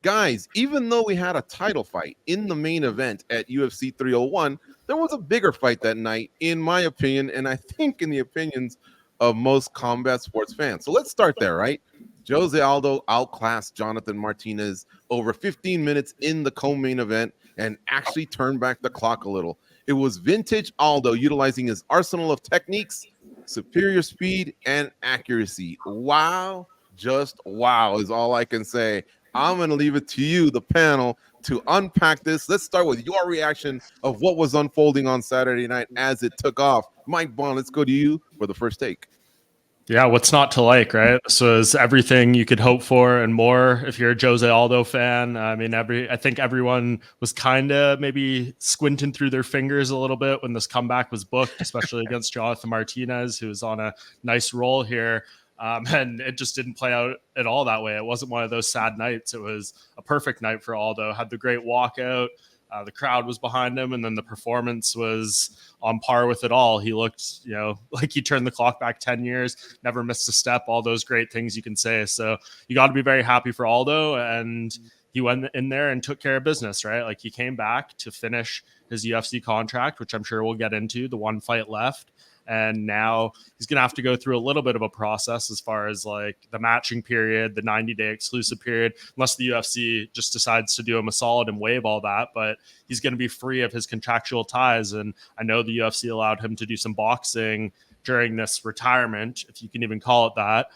Guys, even though we had a title fight in the main event at UFC 301, there was a bigger fight that night, in my opinion, and I think in the opinions of most combat sports fans. So let's start there, right? Jose Aldo outclassed Jonathan Martinez over 15 minutes in the co-main event and actually turned back the clock a little. It was vintage Aldo utilizing his arsenal of techniques, superior speed, and accuracy. Wow, just wow is all I can say. I'm going to leave it to you, the panel, to unpack this. Let's start with your reaction of what was unfolding on Saturday night as it took off. Mike Bond, let's go to you for the first take. Yeah, what's not to like, right? This was everything you could hope for and more if you're a Jose Aldo fan. I mean, I think everyone was kind of maybe squinting through their fingers a little bit when this comeback was booked, especially against Jonathan Martinez, who's on a nice roll here. And it just didn't play out at all that way. It wasn't one of those sad nights. It was a perfect night for Aldo. Had the great walkout. The crowd was behind him, and then the performance was on par with it all. He looked, like he turned the clock back 10 years, never missed a step, all those great things you can say. So you got to be very happy for Aldo, and he went in there and took care of business, right? Like he came back to finish his UFC contract, which I'm sure we'll get into, the one fight left. And now he's going to have to go through a little bit of a process as far as like the matching period, the 90-day exclusive period, unless the UFC just decides to do him a solid and waive all that. But he's going to be free of his contractual ties. And I know the UFC allowed him to do some boxing during this retirement, if you can even call it that.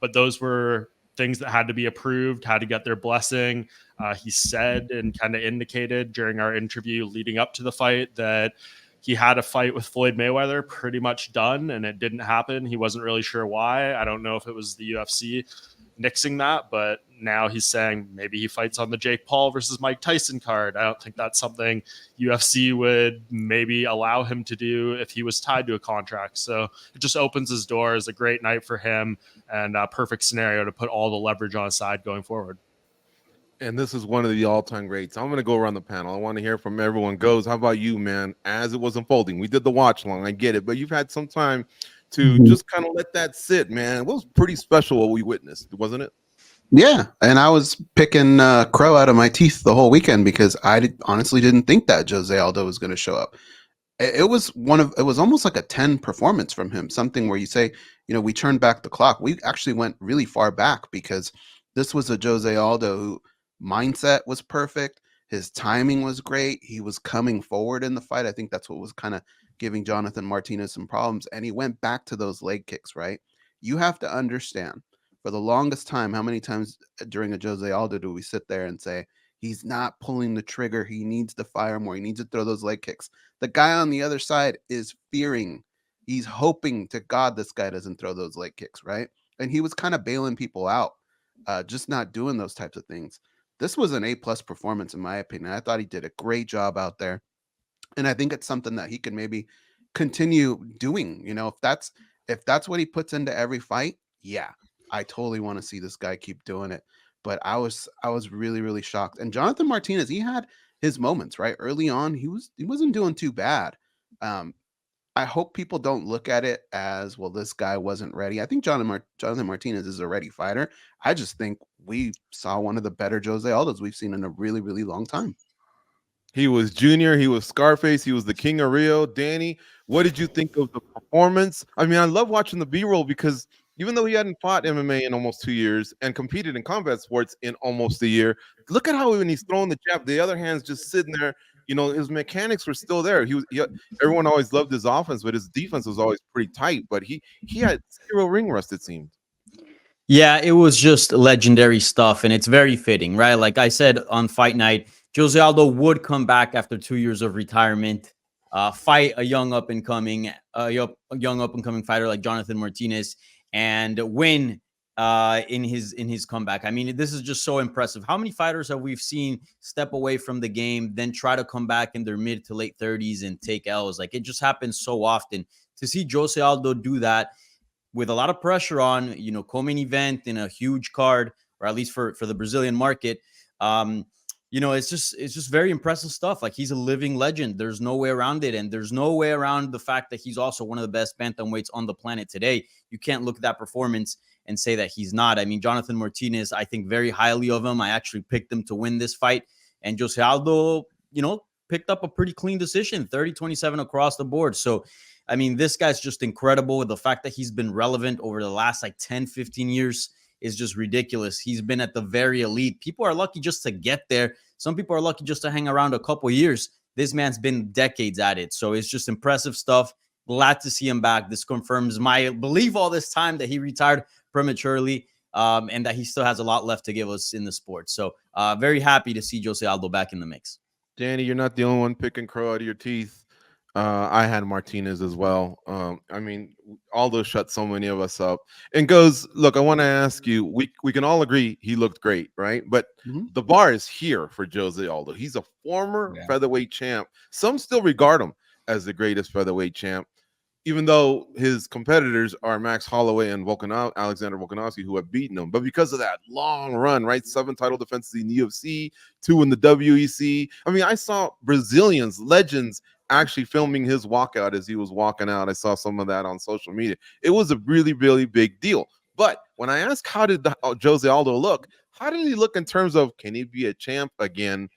But those were things that had to be approved, had to get their blessing. He said and kind of indicated during our interview leading up to the fight that he had a fight with Floyd Mayweather pretty much done, and it didn't happen. He wasn't really sure why. I don't know if it was the UFC nixing that, but now he's saying maybe he fights on the Jake Paul versus Mike Tyson card. I don't think that's something UFC would maybe allow him to do if he was tied to a contract. So it just opens his doors. A great night for him and a perfect scenario to put all the leverage on his side going forward. And this is one of the all-time greats. I'm going to go around the panel. I want to hear from everyone. Goes, how about you, man? As it was unfolding, we did the watch long. I get it, but you've had some time to just kind of let that sit, man. It was pretty special what we witnessed, wasn't it? Yeah, and I was picking crow out of my teeth the whole weekend because honestly didn't think that Jose Aldo was going to show up. It was almost like a 10 performance from him, something where you say, we turned back the clock. We actually went really far back because this was a Jose Aldo who mindset was perfect. His timing was great. He was coming forward in the fight. I think that's what was kind of giving Jonathan Martinez some problems. And he went back to those leg kicks, right? You have to understand, for the longest time, how many times during a Jose Aldo do we sit there and say, he's not pulling the trigger. He needs to fire more. He needs to throw those leg kicks. The guy on the other side is fearing. He's hoping to God this guy doesn't throw those leg kicks, right? And he was kind of bailing people out, just not doing those types of things. This was an A-plus performance, in my opinion. I thought he did a great job out there. And I think it's something that he can maybe continue doing. If that's what he puts into every fight, yeah, I totally want to see this guy keep doing it. But I was really, really shocked. And Jonathan Martinez, he had his moments, right? Early on, he wasn't doing too bad. I hope people don't look at it as, well, this guy wasn't ready. I think Jonathan Martinez is a ready fighter. I just think we saw one of the better Jose Aldos we've seen in a really, really long time. He was Junior. He was Scarface. He was the King of Rio. Danny, what did you think of the performance? I mean, I love watching the B-roll because even though he hadn't fought MMA in almost 2 years and competed in combat sports in almost a year, look at how when he's throwing the jab, the other hand's just sitting there. His mechanics were still there. Everyone always loved his offense, but his defense was always pretty tight. But he had zero ring rust, it seemed. Yeah, it was just legendary stuff, and it's very fitting, right? Like I said on fight night, Jose Aldo would come back after 2 years of retirement, fight a young up-and-coming fighter like Jonathan Martinez, and win in his comeback. I mean, this is just so impressive. How many fighters have we seen step away from the game, then try to come back in their mid to late 30s and take L's? Like, it just happens so often. To see Jose Aldo do that with a lot of pressure on, co-main event in a huge card, or at least for the Brazilian market, it's just very impressive stuff. Like, he's a living legend. There's no way around it. And there's no way around the fact that he's also one of the best bantamweights on the planet today. You can't look at that performance and say that he's not. I mean, Jonathan Martinez, I think very highly of him. I actually picked him to win this fight. And Jose Aldo, picked up a pretty clean decision, 30-27 across the board. So, I mean, this guy's just incredible. The fact that he's been relevant over the last 10, 15 years is just ridiculous. He's been at the very elite. People are lucky just to get there. Some people are lucky just to hang around a couple years. This man's been decades at it. So it's just impressive stuff. Glad to see him back. This confirms my belief all this time that he retired prematurely, and that he still has a lot left to give us in the sport. So very happy to see Jose Aldo back in the mix. Danny, you're not the only one picking crow out of your teeth. I had Martinez as well. I mean, Aldo shut so many of us up. And goes, look, I want to ask you, we can all agree he looked great, right? But the bar is here for Jose Aldo. He's a former featherweight champ. Some still regard him as the greatest featherweight champ, even though his competitors are Max Holloway and Alexander Volkanovski, who have beaten him. But because of that long run, right? 7 title defenses in the UFC, 2 in the WEC. I mean, I saw Brazilians, legends, actually filming his walkout as he was walking out. I saw some of that on social media. It was a really, really big deal. But when I asked how did Jose Aldo look, how did he look in terms of can he be a champ again,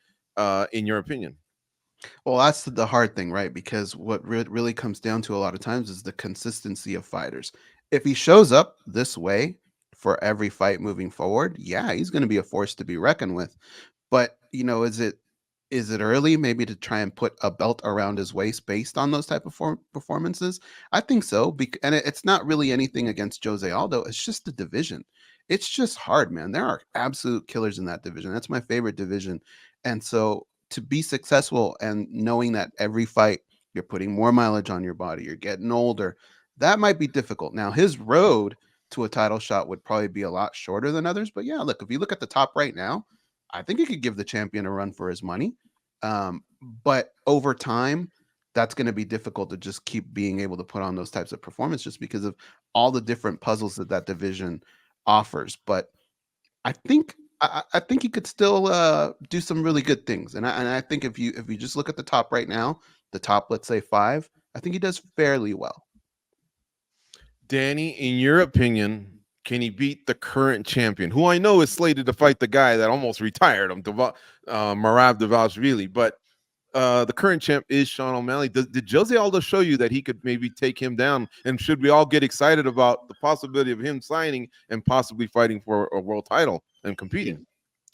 in your opinion? Well, that's the hard thing, right? Because what really comes down to a lot of times is the consistency of fighters. If he shows up this way for every fight moving forward, yeah, he's going to be a force to be reckoned with. But, is it early maybe to try and put a belt around his waist based on those type of performances? I think so. And it's not really anything against Jose Aldo. It's just the division. It's just hard, man. There are absolute killers in that division. That's my favorite division. And so to be successful and knowing that every fight you're putting more mileage on your body, you're getting older, that might be difficult. Now, his road to a title shot would probably be a lot shorter than others. But yeah, look, if you look at the top right now, I think he could give the champion a run for his money. But over time, that's going to be difficult to just keep being able to put on those types of performances just because of all the different puzzles that division offers. But I think he could still do some really good things. And I think if you just look at the top right now, the top, let's say 5, I think he does fairly well. Danny, in your opinion, can he beat the current champion, who I know is slated to fight the guy that almost retired him, Merab Dvalishvili? But the current champ is Sean O'Malley. Did Jose Aldo show you that he could maybe take him down? And should we all get excited about the possibility of him signing and possibly fighting for a world title and competing?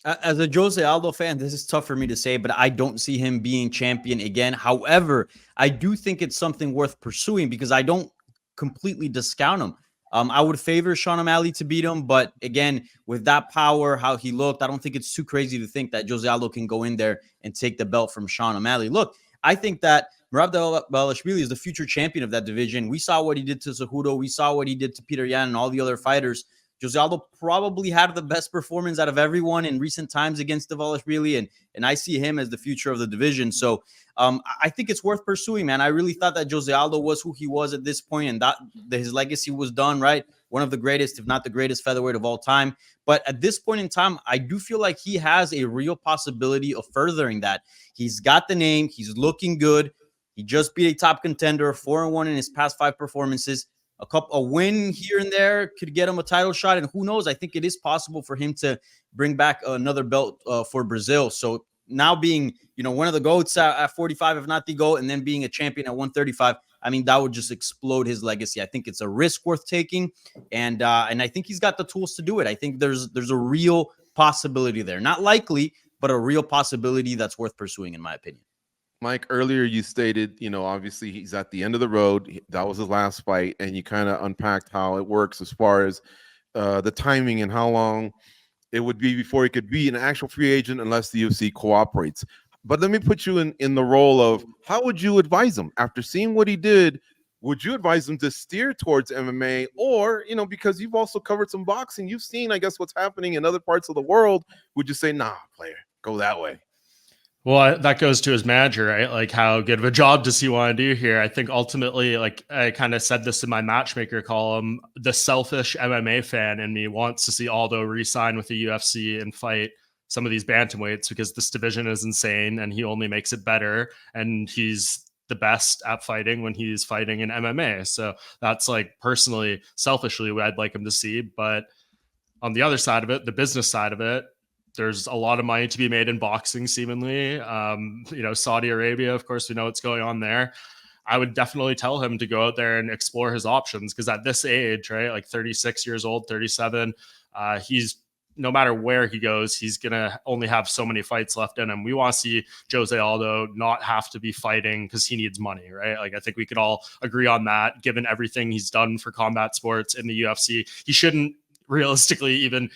As a Jose Aldo fan, this is tough for me to say, but I don't see him being champion again. However, I do think it's something worth pursuing because I don't completely discount him. I would favor Sean O'Malley to beat him, but again, with that power, how he looked, I don't think it's too crazy to think that Jose Aldo can go in there and take the belt from Sean O'Malley. Look, I think that Merab Dvalishvili is the future champion of that division. We saw what he did to Cejudo. We saw what he did to Peter Yan and all the other fighters. Jose Aldo probably had the best performance out of everyone in recent times against Dvalishvili, and I see him as the future of the division. So I think it's worth pursuing, man. I really thought that Jose Aldo was who he was at this point, and that his legacy was done, right? One of the greatest, if not the greatest featherweight of all time. But at this point in time, I do feel like he has a real possibility of furthering that. He's got the name. He's looking good. He just beat a top contender, 4-1 in his past 5 performances. A win here and there could get him a title shot, and who knows? I think it is possible for him to bring back another belt for Brazil. So now being, one of the GOATs at 45, if not the GOAT, and then being a champion at 135, I mean, that would just explode his legacy. I think it's a risk worth taking, and I think he's got the tools to do it. I think there's a real possibility there, not likely, but a real possibility that's worth pursuing, in my opinion. Mike, earlier you stated, obviously he's at the end of the road. That was his last fight, and you kind of unpacked how it works as far as the timing and how long it would be before he could be an actual free agent unless the UFC cooperates. But let me put you in the role of how would you advise him after seeing what he did? Would you advise him to steer towards MMA, or, because you've also covered some boxing, you've seen, I guess, what's happening in other parts of the world. Would you say, nah, player, go that way? Well, that goes to his manager, right? Like, how good of a job does he want to do here? I think ultimately, like I kind of said this in my Matchmaker column, the selfish MMA fan in me wants to see Aldo re-sign with the UFC and fight some of these bantamweights because this division is insane and he only makes it better. And he's the best at fighting when he's fighting in MMA. So that's like personally, selfishly, what I'd like him to see. But on the other side of it, the business side of it, there's a lot of money to be made in boxing, seemingly. Saudi Arabia, of course, we know what's going on there. I would definitely tell him to go out there and explore his options, because at this age, right, like 36 years old, 37, he's, no matter where he goes, he's going to only have so many fights left in him. We want to see Jose Aldo not have to be fighting because he needs money, right? Like, I think we could all agree on that, given everything he's done for combat sports in the UFC. He shouldn't realistically even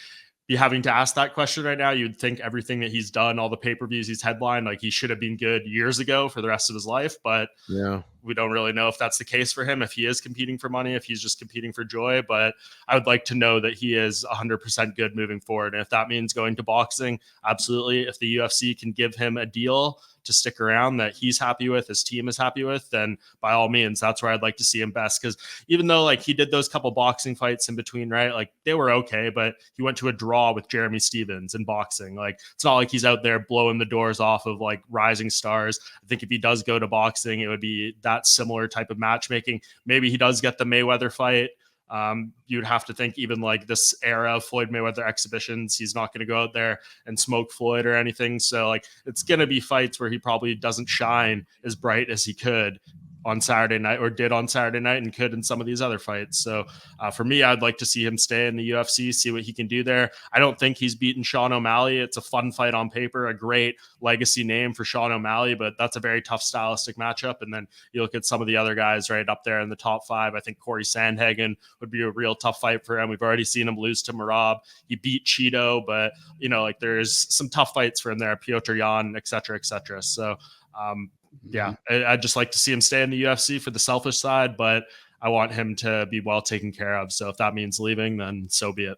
be having to ask that question right now. You'd think everything that he's done, all the pay-per-views he's headlined, like he should have been good years ago for the rest of his life. But yeah, we don't really know if that's the case for him, if he is competing for money, if he's just competing for joy. But I would like to know that he is 100% good moving forward. And if that means going to boxing, absolutely. If the UFC can give him a deal to stick around that he's happy with, his team is happy with, then by all means, that's where I'd like to see him best. Because even though like he did those couple boxing fights in between, right, like they were okay, but he went to a draw with Jeremy Stevens in boxing. Like, it's not like he's out there blowing the doors off of like rising stars. I think if he does go to boxing, it would be that similar type of matchmaking. Maybe he does get the Mayweather fight. You'd have to think even like this era of Floyd Mayweather exhibitions, he's not going to go out there and smoke Floyd or anything. So like, it's going to be fights where he probably doesn't shine as bright as he could on Saturday night, or did on Saturday night, and could in some of these other fights. So for me, I'd like to see him stay in the UFC, see what he can do there. I don't think he's beaten Sean O'Malley. It's a fun fight on paper, a great legacy name for Sean O'Malley, but that's a very tough stylistic matchup. And then you look at some of the other guys right up there in the top 5. I think Corey Sandhagen would be a real tough fight for him. We've already seen him lose to Merab. He beat Cheeto, but like there's some tough fights for him there, Piotr Jan, et cetera, et cetera. So yeah, I'd just like to see him stay in the UFC for the selfish side, but I want him to be well taken care of. So if that means leaving, then so be it.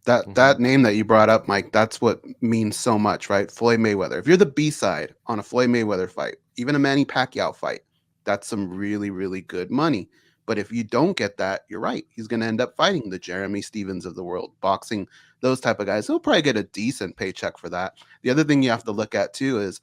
That name that you brought up, Mike, that's what means so much, right? Floyd Mayweather. If you're the B-side on a Floyd Mayweather fight, even a Manny Pacquiao fight, that's some really, really good money. But if you don't get that, you're right. He's going to end up fighting the Jeremy Stevens of the world, boxing those type of guys. He'll probably get a decent paycheck for that. The other thing you have to look at too is,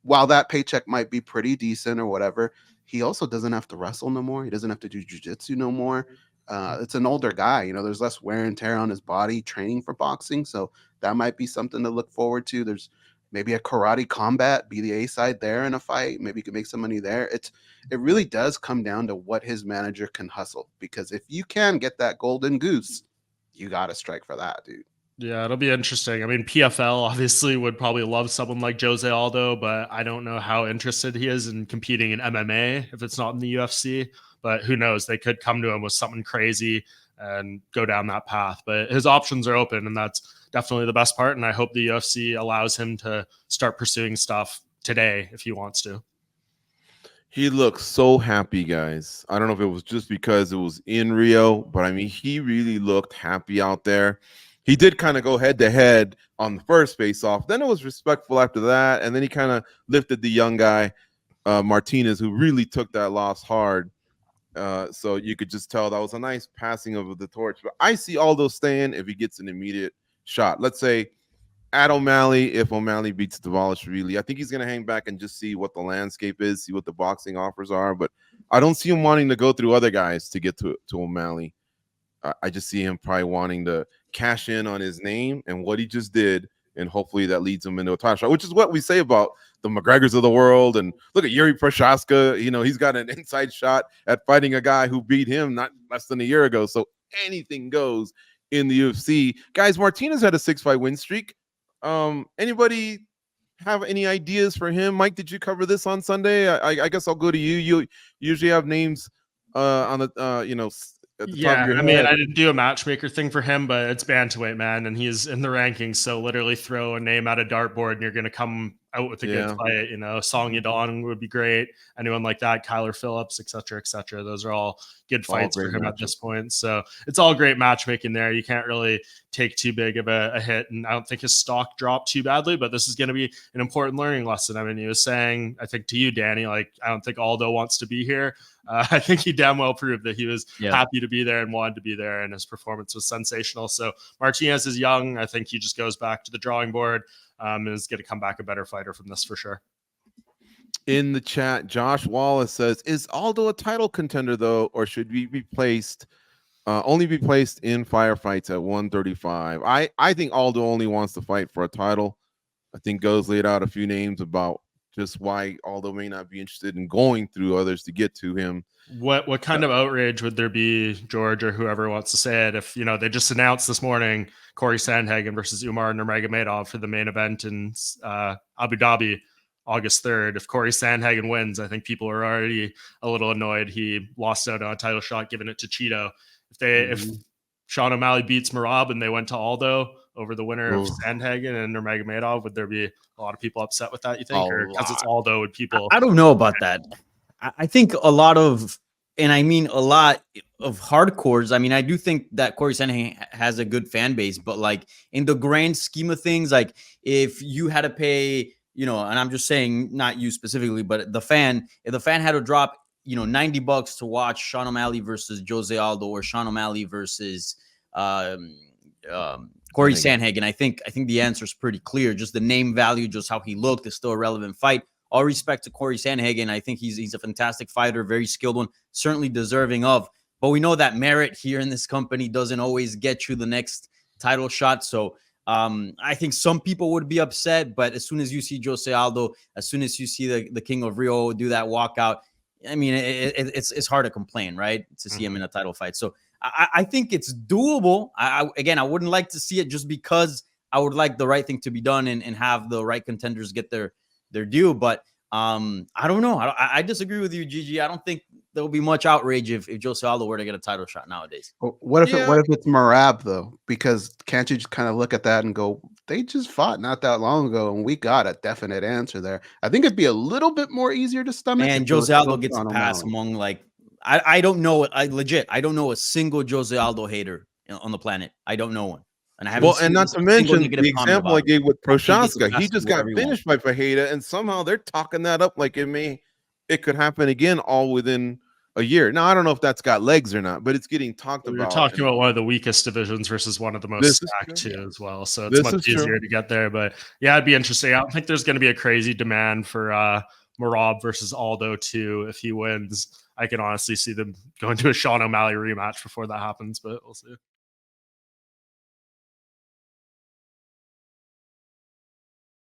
while that paycheck might be pretty decent or whatever, he also doesn't have to wrestle no more. He doesn't have to do jiu-jitsu no more. It's an older guy. There's less wear and tear on his body training for boxing. So that might be something to look forward to. There's maybe a karate combat, be the A side there in a fight. Maybe you can make some money there. It really does come down to what his manager can hustle. Because if you can get that golden goose, you got to strike for that, dude. Yeah, it'll be interesting. I mean, PFL obviously would probably love someone like Jose Aldo, but I don't know how interested he is in competing in MMA if it's not in the UFC. But who knows? They could come to him with something crazy and go down that path. But his options are open, and that's definitely the best part. And I hope the UFC allows him to start pursuing stuff today if he wants to. He looks so happy, guys. I don't know if it was just because it was in Rio, but I mean, he really looked happy out there. He did kind of go head to head on the first face off. Then it was respectful after that. And then he kind of lifted the young guy, Martinez, who really took that loss hard. So you could just tell that was a nice passing of the torch. But I see Aldo staying if he gets an immediate shot. Let's say at O'Malley, if O'Malley beats Dvalishvili, I think he's going to hang back and just see what the landscape is, see what the boxing offers are. But I don't see him wanting to go through other guys to get to O'Malley. I just see him probably wanting to cash in on his name and what he just did, and hopefully that leads him into a title shot, which is what we say about the McGregors of the world. And look at Yuri Prochaska. He's got an inside shot at fighting a guy who beat him not less than a year ago. So anything goes in the UFC. Guys, Martinez had a 6-fight win streak. Anybody have any ideas for him? Mike, did you cover this on Sunday? I guess I'll go to you. You usually have names on the at the top of your head. I mean, I didn't do a matchmaker thing for him, but it's bantamweight, man, and he's in the rankings. So literally throw a name at a dartboard, and you're going to come out with a good fight. Song Yadon would be great. Anyone like that, Kyler Phillips, et cetera, et cetera. Those are all good fights for him at this point. So it's all great matchmaking there. You can't really take too big of a hit, and I don't think his stock dropped too badly, but this is going to be an important learning lesson. I mean, he was saying, I think to you, Danny, like, I don't think Aldo wants to be here. I think he damn well proved that he was happy to be there and wanted to be there, and his performance was sensational. So Martinez is young. I think he just goes back to the drawing board and is going to come back a better fighter from this for sure. In the chat, Josh Wallace says, "Is Aldo a title contender though, or should we be placed only be placed in firefights at 135?" I think Aldo only wants to fight for a title. I think Goes laid out a few names about just why Aldo may not be interested in going through others to get to him. What kind of outrage would there be, George, or whoever wants to say it, if they just announced this morning Corey Sandhagen versus Umar Nurmagomedov for the main event in Abu Dhabi, August 3rd? If Corey Sandhagen wins, I think people are already a little annoyed he lost out on a title shot, giving it to Cheeto. If Sean O'Malley beats Merab and they went to Aldo over the winner of Sandhagen and Nurmagomedov, would there be a lot of people upset with that, you think? Or because it's Aldo, would people... I don't know about that. I think a lot of, and I mean a lot of hardcores. I mean, I do think that Corey Sandhagen has a good fan base, but like in the grand scheme of things, like if you had to pay, and I'm just saying not you specifically, but if the fan had to drop, $90 to watch Sean O'Malley versus Jose Aldo or Sean O'Malley versus Corey Sandhagen, I think the answer is pretty clear. Just the name value, just how he looked, is still a relevant fight. All respect to Corey Sandhagen. I think he's a fantastic fighter, very skilled one, certainly deserving of. But we know that merit here in this company doesn't always get you the next title shot. So I think some people would be upset. But as soon as you see Jose Aldo, as soon as you see the King of Rio do that walkout, I mean, it's hard to complain, right? To see him in a title fight. So I think it's doable. Again, I wouldn't like to see it just because I would like the right thing to be done and have the right contenders get their due. But I don't know. I disagree with you, Gigi. I don't think there'll be much outrage if Jose Aldo were to get a title shot nowadays. What if it's Merab though? Because can't you just kind of look at that and go, they just fought not that long ago and we got a definite answer there? I think it'd be a little bit more easier to stomach. And Jose Aldo gets a pass among I don't know. I don't know a single Jose Aldo hater on the planet. I don't know one. And I haven't and not to mention the example I gave with Prochaska, he just got finished by Fajeda, and somehow they're talking that up like it could happen again all within a year. Now I don't know if that's got legs or not, but it's getting talked about. You're talking about one of the weakest divisions versus one of the most stacked too, as well. So it's much easier to get there. But yeah, it'd be interesting. I don't think there's going to be a crazy demand for Merab versus Aldo too. If he wins, I can honestly see them going to a Sean O'Malley rematch before that happens, but we'll see.